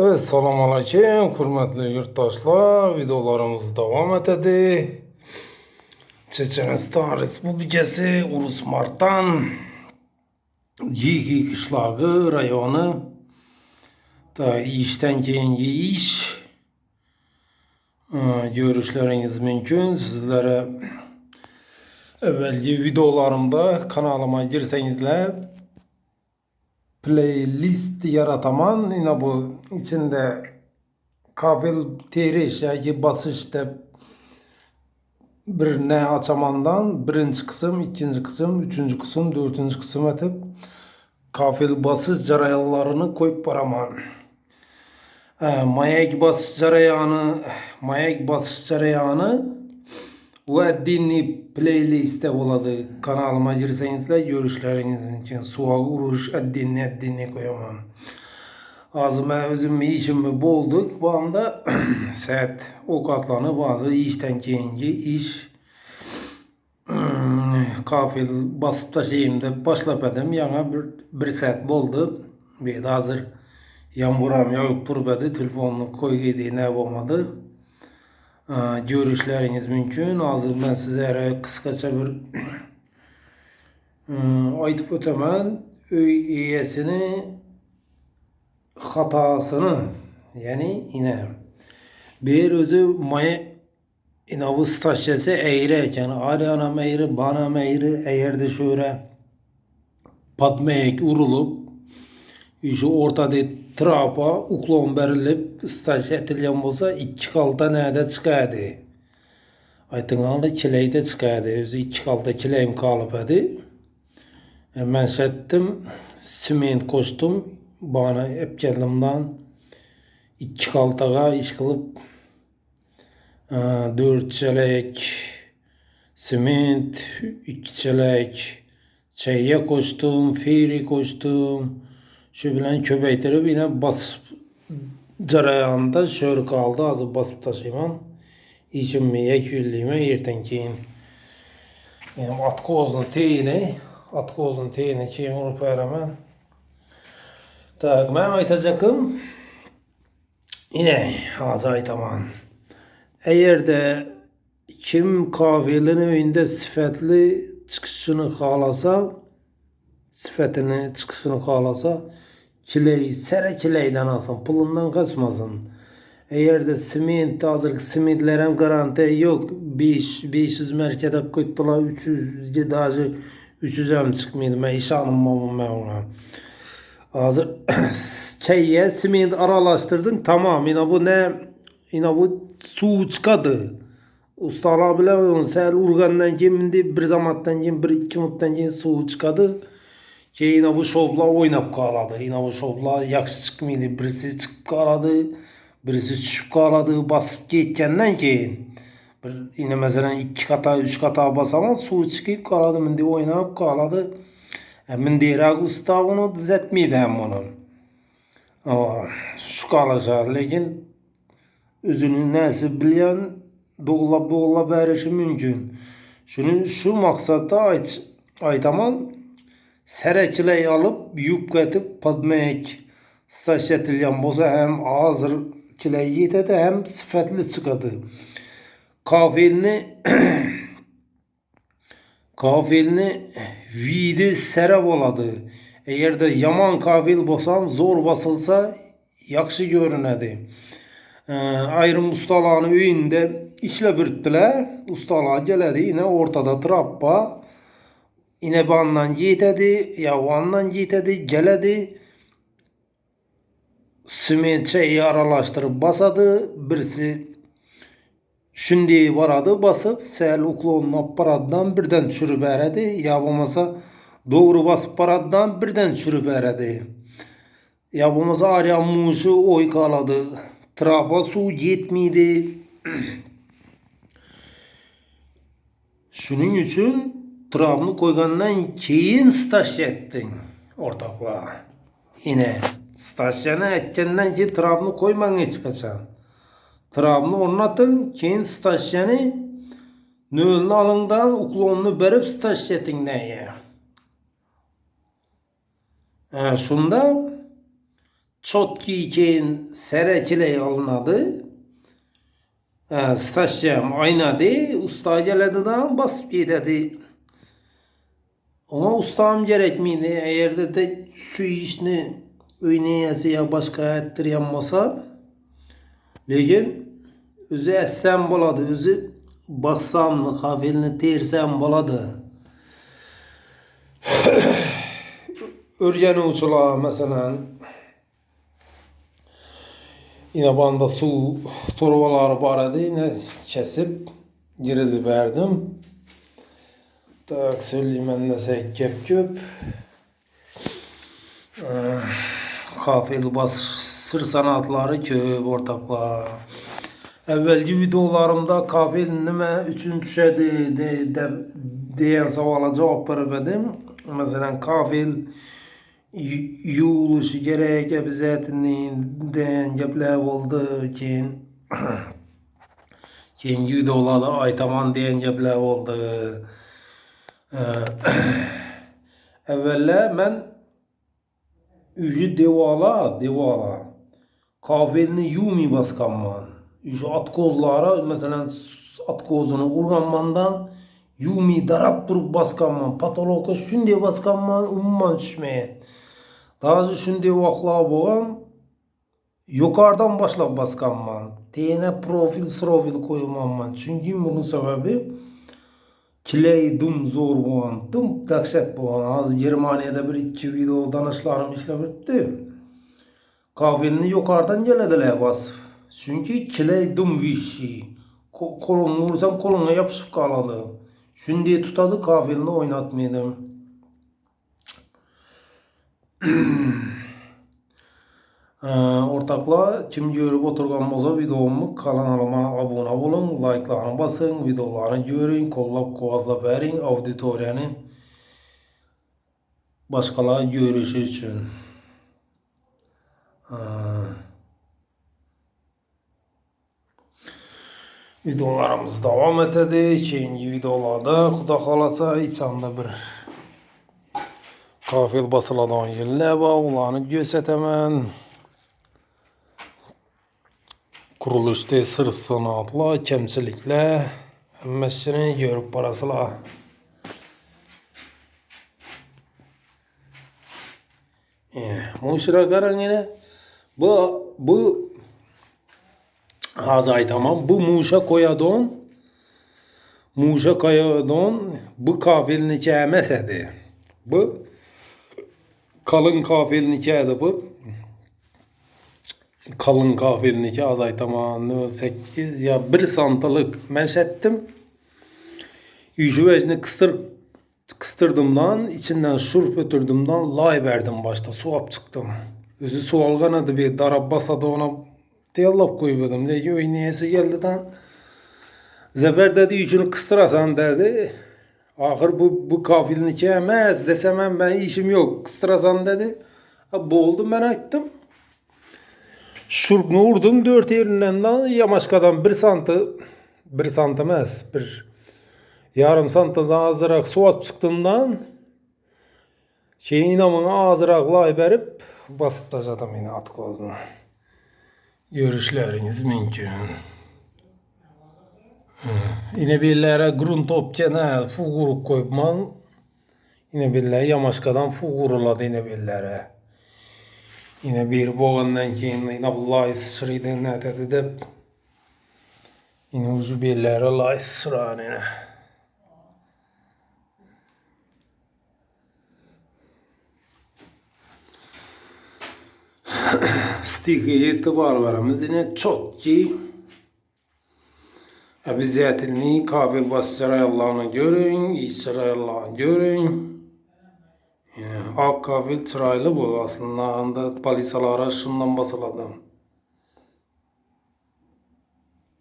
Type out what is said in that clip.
Evet, selamünaleyküm hürmetli yurttaşlar. Videolarımız devam etedi. Çeçenistan Respublikası Urus Martan Yiki Kışlağı rayonu da işten keyingi iş görüşleriniz mümkün. Sizlere evvelki videolarımda kanalıma girsenizle playlist yarataman yine bu içinde kabel teriş yani basışta bir ne açamandan birinci kısım, ikinci kısım, üçüncü kısım, dördüncü kısım etip kafil basış jarayanlarını koyup baraman. Mayak basış jarayanı ve dinli playliste oladı. Kanalıma girsenizle görüşleriniz için sual uruş dinni koyamam. Ağzıma özüm işimi bolduk. Bu anda saat okatlanı bazı işten keyingi iş kafil basıp da şeyimde başlapadım. Yana bir saat boldu. Bir de hazır yağmuram yağıp durmadı. Telefonunu koyduğu ne olmadı. Görüşleriniz mümkün. Hazır ben sizlere kısaca bir aytıp ötemen öy üyesini hatasını yani yine bir özü maya inavı stasyası eğreyken arayana meyri bana meyri eğer de şöyle patmayık urulup şu ortada trapa uklon berilip stasya etilyen olsa iki kalta nerede çıkardı. Aytın ağlı kileyde çıkardı. Özü iki kalta kileyim kalıp edi. Ben şettim siment koştum. Bana hep kendimden iki kaltaga iş kılıp 4 çelek siment, 2 çelek çayya koştum, feri koştum. Şu bilen köpeytirip yine basıp jarayanda şöyle kaldı. Azı basıp taşıyman. İçimmi yeküllüğüme yerten keyin. Yani at kozunu teyini keyin vurup eraman. Tak, ben aytacakım. Yine az aytaman. Eğer de kim kahvenin önünde sıfatlı çıkışını kalasa kileyi sere kileyden alsın, pulundan kaçmasın. Eğer de simit hazır simitlerim garanti yok 500 merkede koydular 300 gidacı 300 hem çıkmıyordu ben iş alınmamam ben ona. Hazır çayya simit aralaştırdın tamam yine bu su çıkadı. Ustalar bile sel urgandan keyin bir zamattan keyin bir iki minuttan keyin su çıkadı. Keyin bu şoblar oynap kaladı. Yine bu şoblar yaxşı çıkmıyordu. Birisi çıkıp kaladı. Birisi düşüp kaladı. Basıp geçkenden keyin. Bir yine mesela 2 kata 3 kata basaman su çıkıp kaladı. Mindi oynap kaladı. Mindirak usta onu düzeltmeydi hem onu. Şu kalacak. Lekin özünün nesi bilen doğula berişi mümkün. Şu maksatta aytaman sereçileyi alıp yupka etip padmek saçetilyen bolsa hem hazır çileyi yetedi hem sıfatlı çıkadı. Kafilini vidi sere boladı. Eğer de yaman kafil bolsam zor basılsa yakşı görünedi. Ayrım ustalarını öyünde işle birttiler. Ustalar geledi yine ortada trappa. Yine bandan yetedi, yavandan yetedi, geledi. Sümit şeyi aralaştırıp basadı. Birisi şimdi varadı basıp sel uklonun aparatdan birden çürüp eredi. Yapamasa doğru basıp paraddan birden çürüp eredi. Yapamasa arayan muşu oykaladı. Trapa su yetmiydi. Şunun için trapını koygandan keyin staj ettin ortakla. Yine stajını etkenden ki trapını koyman hiç kaçan. Trapını ornatın keyin stajını nölünü alından uklonunu berip staj ettinden ya. Şunda çotki keyin serekiley alınadı. Stajyam oynadı. Usta gelediğinden basıp gidedi. Ama ustam gerekmiydi. Eğer de şu işini oynayası ya başka ettiremasa. Lekin özü essem boladı. Özü bassamlı kafilini tersem boladı. Örgenuvchilar mesela yine banda su torbaları var idi. Yine kesip girezi verdim. Tak söyleyeyim ben de sekkep köp. Kafil basır sanatları köp ortaklar. Evvelki videolarımda kafil nime üçün düşedi diyen savala cevap vermedim. Mesela kafil yuvuluşu gerek bizatinden gepler oldu keyin videolarda aytaman diyen gepler oldu. Evvela men ücü devala kafilini yumi baskanman. Ücü at kozlara mesela at kozunu urganmandan yumi darap durup baskanman. Patologa şunday baskanman umman düşmeyen. Daha şunday vaqtlar bolgan yukarıdan başlap baskanman. Tene profil koymanman. Çünkü bunun sebebi kiley dum zor bolgan, dum dahşet bolgan. Az Germaniyada bir iki video danışlarım işlep ötdü. Kafilini yukarıdan gelediler basıp. Çünkü kiley dum vişi. Kolunu vursam koluna yapışıp kaladı. Şunday tutadı kafilini oynatmaydım. Ortaklar kim görüp oturgan bolsa videomu kanalıma abone olun, like'larını basın, videolarını görün, kollap kuvvetlap verin, auditoriyani başkalar görüşü için. Videolarımız devam etedi. Keyingi videolarda Xudo xolasa hiç anda bir kafil basıladan yerler var. Ularını gösteremem. Kuruluşta sır sanatlar, kemçilikler hemmesini görüp barasılar. Muşra karan yine bu hazay tamam. Bu muşa koyadon bu kafilini kemesedi. Bu kalın kafilini kedi bu. Kalın kafilini azay tamam 8 ya 1 santalık meşettim. Yüzüvecini kıstırdımdan içinden şurup ötürdümden lay verdim başta suap çıktım. Özü su alganadı bir darab basadı ona tiyallap koyuyordum. Dedi oynayası geldi de Zefer dedi yüzünü kıstırasan dedi. Ahır bu kafilini kemez desem ben işim yok kıstırasan dedi. Boğuldum ben ayttım. Şurkunu vurdum 4 yerinden de yamaşkadan 1 santim ez yarım santimden azırak su atıp çıktığımdan inamına azırak lay verip basıp taşadım yine at kozuna. Görüşleriniz mümkün. Yine birlere grunt opkene fuguruk koyman yine birlere yamaşkadan fuguruladı yine birlere. Yine bir boğandan keyin yine lay sıçraydı ne dedi de yine ucu birlere lay sıçraydı yine. Stikiye itibar veremiz yine çok ki bizatilni kafil basçaray Allah'ını görün, işçaray Allah'ını görün. Ak kafil çıraylı bu aslında anda polisalara şundan basıladım.